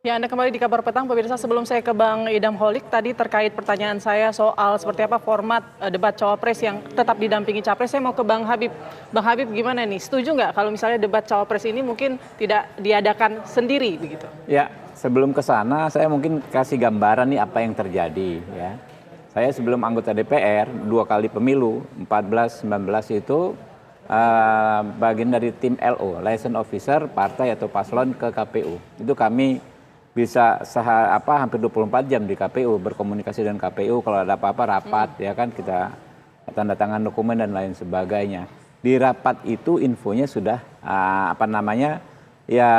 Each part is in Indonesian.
Ya, Anda kembali di Kabar Petang, pemirsa. Sebelum saya ke Bang Idam Holik, tadi terkait pertanyaan saya soal seperti apa format debat cawapres yang tetap didampingi capres, saya mau ke Bang Habib. Bang Habib, gimana nih? Setuju nggak kalau misalnya debat cawapres ini mungkin tidak diadakan sendiri begitu? Ya, sebelum ke sana saya mungkin kasih gambaran nih apa yang terjadi ya. Saya sebelum anggota DPR 2 kali pemilu 14, 19 itu bagian dari tim LO, Liaison Officer Partai atau Paslon ke KPU. Itu kami bisa hampir 24 jam di KPU, berkomunikasi dengan KPU, kalau ada apa-apa rapat ya kan, kita tanda tangan dokumen dan lain sebagainya. Di rapat itu infonya sudah ya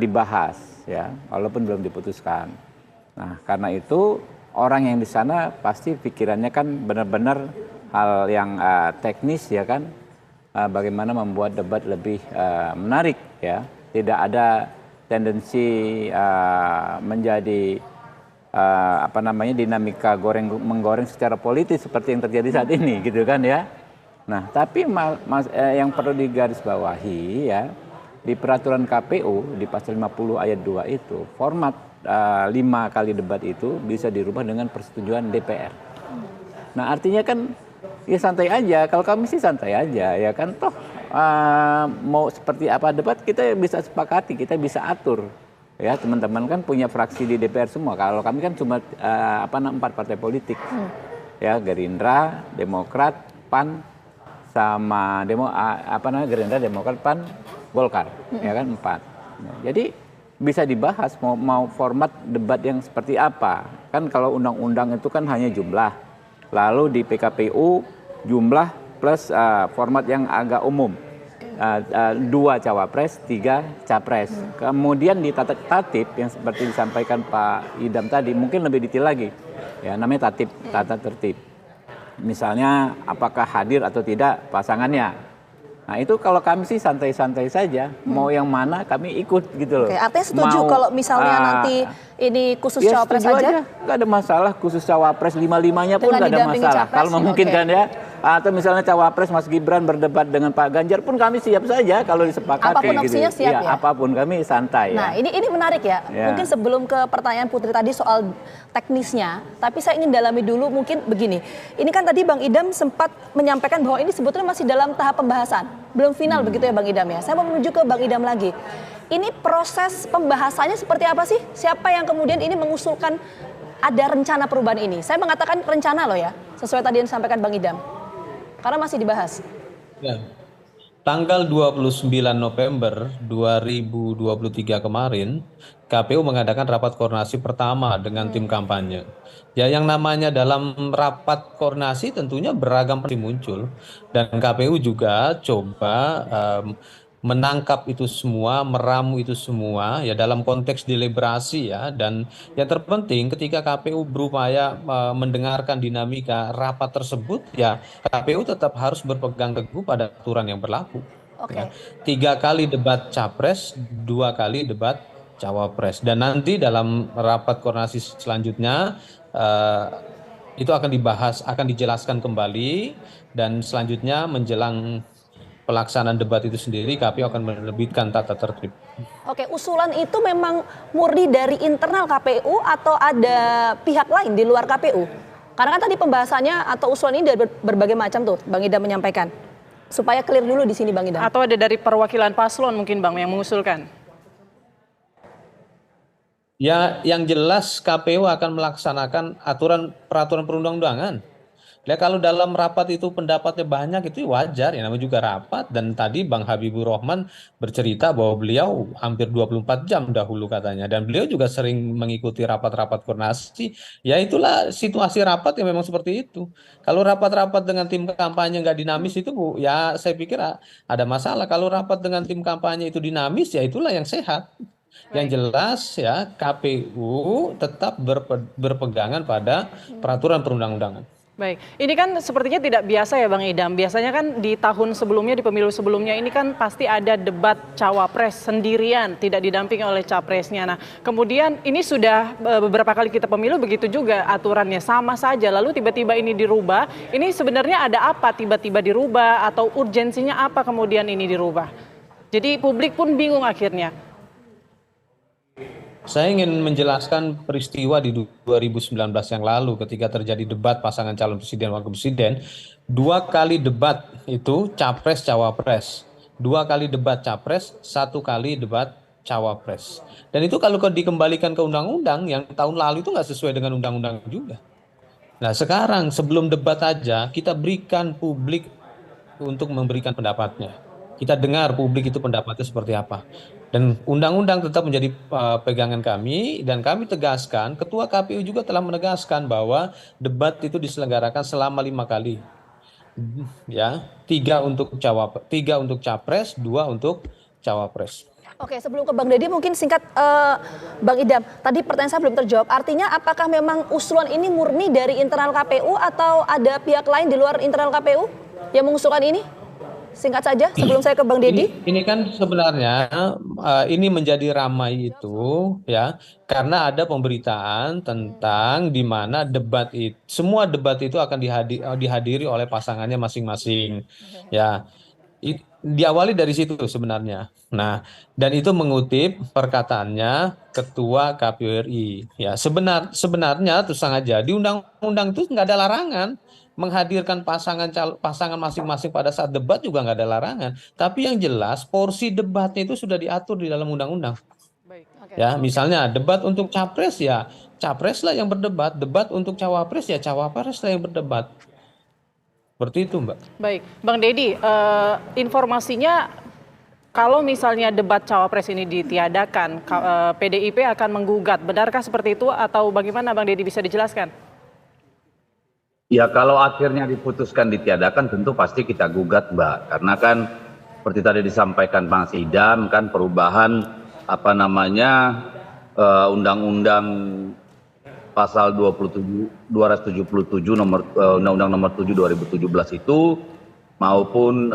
dibahas ya, walaupun belum diputuskan. Nah, karena itu orang yang di sana pasti pikirannya kan benar-benar hal yang teknis ya kan, bagaimana membuat debat lebih menarik ya, tidak ada tendensi menjadi dinamika menggoreng secara politis seperti yang terjadi saat ini gitu kan ya. Nah, tapi yang perlu digarisbawahi ya, di peraturan KPU di pasal 50 ayat 2 itu format 5 kali debat itu bisa dirubah dengan persetujuan DPR. Nah, artinya kan ya santai aja, kalau kami sih santai aja ya kan, toh mau seperti apa debat kita bisa sepakati, kita bisa atur ya. Teman-teman kan punya fraksi di DPR semua, kalau kami kan cuma 4 partai politik ya, Gerindra, Demokrat, PAN sama Gerindra, Demokrat, PAN, Golkar ya kan 4. Nah, jadi bisa dibahas mau format debat yang seperti apa. Kan kalau undang-undang itu kan hanya jumlah, lalu di PKPU jumlah plus format yang agak umum, 2 cawapres, 3 capres. Kemudian di tatip yang seperti disampaikan Pak Idam tadi mungkin lebih detail lagi ya, namanya tata tertib. Misalnya apakah hadir atau tidak pasangannya. Nah, itu kalau kami sih santai-santai saja, mau yang mana kami ikut gitu loh. Oke, artinya setuju kalau misalnya nanti ini khusus ya cawapres saja? Nggak ada masalah, khusus cawapres 5-5-nya pun nggak ada masalah. Kalau memungkinkan ya. Atau misalnya cawapres Mas Gibran berdebat dengan Pak Ganjar pun kami siap saja kalau disepakati. Apapun opsinya gitu. siap ya? Apapun kami santai nah, ya. ini menarik ya. Mungkin sebelum ke pertanyaan Putri tadi soal teknisnya, tapi saya ingin dalami dulu mungkin begini. Ini kan tadi Bang Idam sempat menyampaikan bahwa ini sebetulnya masih dalam tahap pembahasan. Belum final begitu ya Bang Idam ya. Saya mau menuju ke Bang Idam lagi. Ini proses pembahasannya seperti apa sih? Siapa yang kemudian ini mengusulkan ada rencana perubahan ini? Saya mengatakan rencana loh ya, sesuai tadi yang disampaikan Bang Idam. Karena masih dibahas. Ya. Tanggal 29 November 2023 kemarin, KPU mengadakan rapat koordinasi pertama dengan tim kampanye. Ya, yang namanya dalam rapat koordinasi tentunya beragam muncul, dan KPU juga coba menangkap itu semua, meramu itu semua ya dalam konteks deliberasi ya. Dan yang terpenting ketika KPU berupaya mendengarkan dinamika rapat tersebut ya, KPU tetap harus berpegang teguh pada aturan yang berlaku. Ya. 3 kali debat capres, 2 kali debat cawapres, dan nanti dalam rapat koordinasi selanjutnya itu akan dibahas, akan dijelaskan kembali, dan selanjutnya menjelang pelaksanaan debat itu sendiri KPU akan menerbitkan tata tertib. Oke, usulan itu memang murni dari internal KPU atau ada pihak lain di luar KPU? Karena kan tadi pembahasannya atau usulan ini dari berbagai macam tuh Bang Idam menyampaikan. Supaya clear dulu di sini Bang Idam. Atau ada dari perwakilan paslon mungkin Bang yang mengusulkan? Ya, yang jelas KPU akan melaksanakan peraturan perundang-undangan. Ya, kalau dalam rapat itu pendapatnya banyak itu wajar ya, namanya juga rapat. Dan tadi Bang Habibur Rahman bercerita bahwa beliau hampir 24 jam dahulu katanya, dan beliau juga sering mengikuti rapat-rapat koordinasi. Ya, itulah situasi rapat yang memang seperti itu. Kalau rapat-rapat dengan tim kampanye nggak dinamis itu ya saya pikir ada masalah. Kalau rapat dengan tim kampanye itu dinamis ya itulah yang sehat. Yang jelas ya KPU tetap berpegangan pada peraturan perundang-undangan. Baik, ini kan sepertinya tidak biasa ya Bang Idam. Biasanya kan di tahun sebelumnya, di pemilu sebelumnya ini kan pasti ada debat cawapres sendirian, tidak didampingi oleh capresnya. Nah, kemudian ini sudah beberapa kali kita pemilu begitu juga, aturannya sama saja. Lalu tiba-tiba ini dirubah. Ini sebenarnya ada apa tiba-tiba dirubah, atau urgensinya apa kemudian ini dirubah? Jadi publik pun bingung akhirnya. Saya ingin menjelaskan peristiwa di 2019 yang lalu ketika terjadi debat pasangan calon presiden wakil presiden. 2 kali debat itu capres-cawapres. 2 kali debat capres, 1 kali debat cawapres. Dan itu kalau dikembalikan ke undang-undang yang tahun lalu itu nggak sesuai dengan undang-undang juga. Nah sekarang sebelum debat aja kita berikan publik untuk memberikan pendapatnya. Kita dengar publik itu pendapatnya seperti apa. Dan undang-undang tetap menjadi pegangan kami dan kami tegaskan, Ketua KPU juga telah menegaskan bahwa debat itu diselenggarakan selama 5 kali. Ya, 3 untuk capres, 2 untuk cawapres. Oke, sebelum ke Bang Deddy mungkin singkat Bang Idam. Tadi pertanyaan saya belum terjawab. Artinya apakah memang usulan ini murni dari internal KPU atau ada pihak lain di luar internal KPU yang mengusulkan ini? Singkat saja sebelum saya ke Bang Deddy. Ini kan sebenarnya ini menjadi ramai itu ya karena ada pemberitaan tentang di mana semua debat itu akan dihadiri oleh pasangannya masing-masing ya. Diawali dari situ sebenarnya. Nah, dan itu mengutip perkataannya Ketua KPU RI. Ya, sebenarnya terus saja di undang-undang itu nggak ada larangan menghadirkan pasangan masing-masing pada saat debat juga nggak ada larangan. Tapi yang jelas porsi debatnya itu sudah diatur di dalam undang-undang. Ya, misalnya debat untuk capres ya capres lah yang berdebat, debat untuk cawapres ya cawapres lah yang berdebat. Seperti itu, Mbak. Baik, Bang Deddy, informasinya kalau misalnya debat cawapres ini ditiadakan, PDIP akan menggugat. Benarkah seperti itu atau bagaimana Bang Deddy bisa dijelaskan? Ya kalau akhirnya diputuskan ditiadakan tentu pasti kita gugat, Mbak. Karena kan seperti tadi disampaikan Mas Idam kan perubahan undang-undang pasal 277 Undang-Undang nomor 7 2017 itu maupun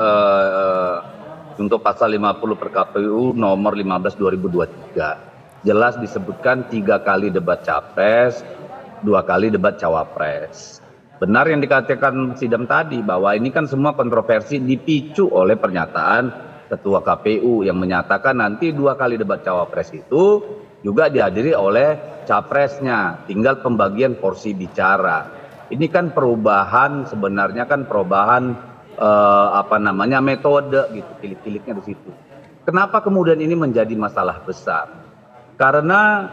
untuk pasal 50 PKPU nomor 15 2023 jelas disebutkan 3 kali debat capres, 2 kali debat cawapres. Benar yang dikatakan Sidam tadi bahwa ini kan semua kontroversi dipicu oleh pernyataan Ketua KPU yang menyatakan nanti 2 kali debat cawapres itu juga dihadiri oleh capresnya, tinggal pembagian porsi bicara. Ini kan perubahan sebenarnya kan perubahan metode gitu, kilik-kiliknya di situ. Kenapa kemudian ini menjadi masalah besar? Karena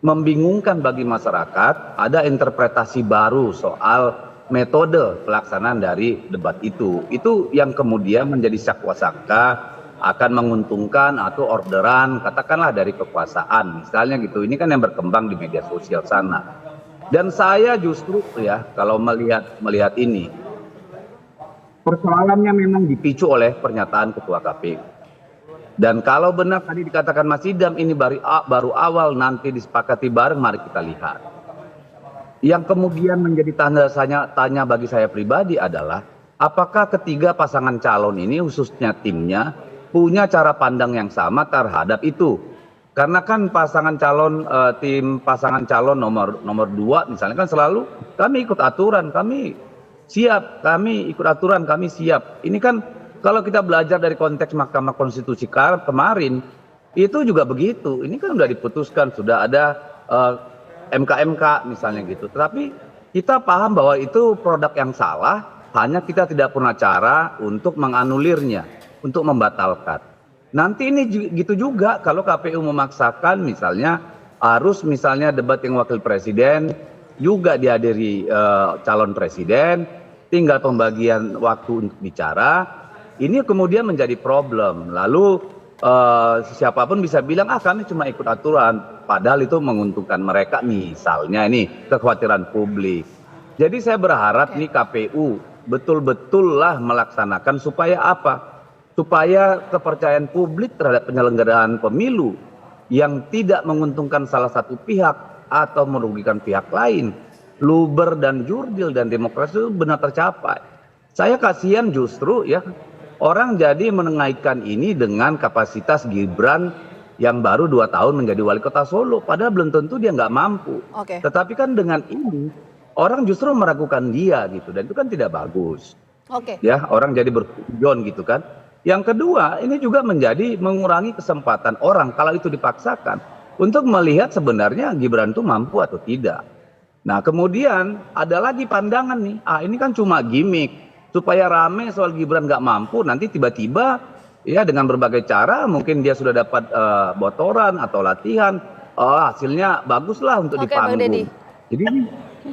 membingungkan bagi masyarakat, ada interpretasi baru soal metode pelaksanaan dari debat itu. Itu yang kemudian menjadi sakwa-sakwa akan menguntungkan atau orderan katakanlah dari kekuasaan misalnya gitu. Ini kan yang berkembang di media sosial sana. Dan saya justru ya kalau melihat ini persoalannya memang dipicu oleh pernyataan Ketua KPU. Dan kalau benar tadi dikatakan Mas Idam ini baru awal nanti disepakati bareng, mari kita lihat. Yang kemudian menjadi tanya bagi saya pribadi adalah apakah ketiga pasangan calon ini khususnya timnya punya cara pandang yang sama terhadap itu. Karena kan pasangan calon tim pasangan calon nomor 2 misalnya kan selalu kami ikut aturan, kami siap, kami ikut aturan, kami siap. Ini kan kalau kita belajar dari konteks Mahkamah Konstitusi kemarin itu juga begitu. Ini kan sudah diputuskan, sudah ada MK misalnya gitu. Tapi kita paham bahwa itu produk yang salah, hanya kita tidak punya cara untuk menganulirnya, untuk membatalkan. Nanti ini gitu juga kalau KPU memaksakan misalnya harus misalnya debat yang wakil presiden juga dihadiri calon presiden, tinggal pembagian waktu untuk bicara. Ini kemudian menjadi problem. Lalu siapapun bisa bilang kami cuma ikut aturan, padahal itu menguntungkan mereka misalnya ini kekhawatiran publik. Jadi saya berharap nih KPU betul-betullah melaksanakan supaya apa? Supaya kepercayaan publik terhadap penyelenggaraan pemilu yang tidak menguntungkan salah satu pihak atau merugikan pihak lain, luber dan jurdil dan demokrasi itu benar tercapai. Saya kasihan justru ya orang jadi mengaitkan ini dengan kapasitas Gibran yang baru 2 tahun menjadi wali kota Solo, padahal belum tentu dia nggak mampu. Tetapi kan dengan ini orang justru meragukan dia gitu, dan itu kan tidak bagus. Ya orang jadi berkujon gitu kan. Yang kedua, ini juga menjadi mengurangi kesempatan orang kalau itu dipaksakan untuk melihat sebenarnya Gibran itu mampu atau tidak. Nah, kemudian ada lagi pandangan nih, ini kan cuma gimmick supaya rame soal Gibran nggak mampu, nanti tiba-tiba ya dengan berbagai cara mungkin dia sudah dapat botoran atau latihan, hasilnya baguslah untuk Oke, Bang Deddy. dipanggung. Jadi ini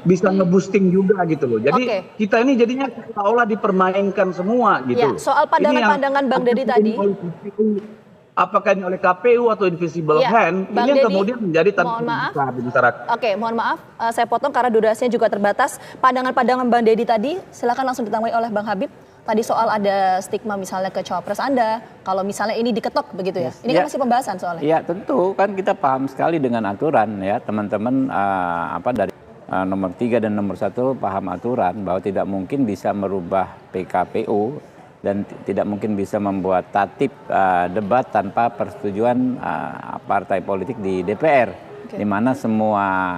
bisa nge-boosting juga gitu loh. Jadi Oke. kita ini jadinya seolah dipermainkan semua gitu. Ya, soal pandangan-pandangan Bang Deddy tadi. Apakah ini oleh KPU atau invisible Ya, hand, Bang ini yang Deddy, kemudian menjadi mohon tantangan maaf. besar di masyarakat. Oke, mohon maaf, saya potong karena durasinya juga terbatas. Pandangan-pandangan Bang Deddy tadi, silakan langsung ditanggapi oleh Bang Habib. Tadi soal ada stigma misalnya ke cawapres Anda, kalau misalnya ini diketok begitu ya. Ini kan masih pembahasan soalnya. Ya tentu kan kita paham sekali dengan aturan ya teman-teman dari nomor 3 dan nomor 1 paham aturan bahwa tidak mungkin bisa merubah PKPU dan tidak mungkin bisa membuat tatip debat tanpa persetujuan partai politik di DPR, di mana semua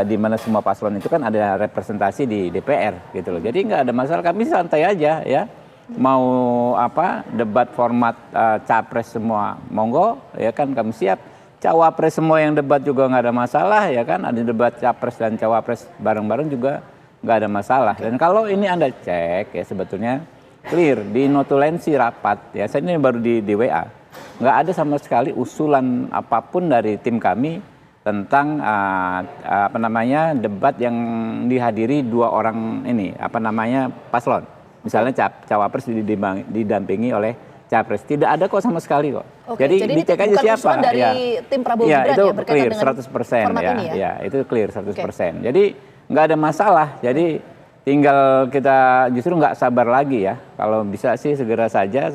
di mana semua paslon itu kan ada representasi di DPR gitu loh. Jadi nggak ada masalah, kami santai aja ya. Mau debat format capres semua monggo ya kan, kami siap. Cawapres semua yang debat juga nggak ada masalah ya kan, ada debat capres dan cawapres bareng-bareng juga nggak ada masalah. Dan kalau ini Anda cek ya sebetulnya clear di notulensi rapat ya, saya ini baru di WA, nggak ada sama sekali usulan apapun dari tim kami tentang debat yang dihadiri 2 orang ini paslon. Misalnya cawapres didampingi oleh capres, tidak ada kok sama sekali kok. Oke, jadi dicek aja bukan siapa. usulan dari tim Prabowo Ya, Gibran itu ya berkaitan clear dengan 100% format ya. ini ya? Ya, itu clear 100%. Jadi nggak ada masalah. Jadi tinggal kita justru nggak sabar lagi ya. Kalau bisa sih segera saja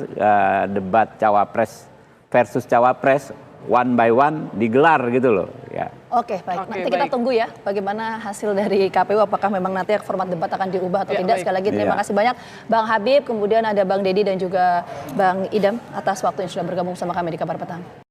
debat cawapres versus cawapres one by one digelar gitu loh ya. Oke, baik. Nanti kita tunggu ya bagaimana hasil dari KPU, apakah memang nanti format debat akan diubah atau tidak. Sekali lagi terima kasih banyak Bang Habib, kemudian ada Bang Deddy dan juga Bang Idam atas waktu yang sudah bergabung sama kami di Kabar Petang.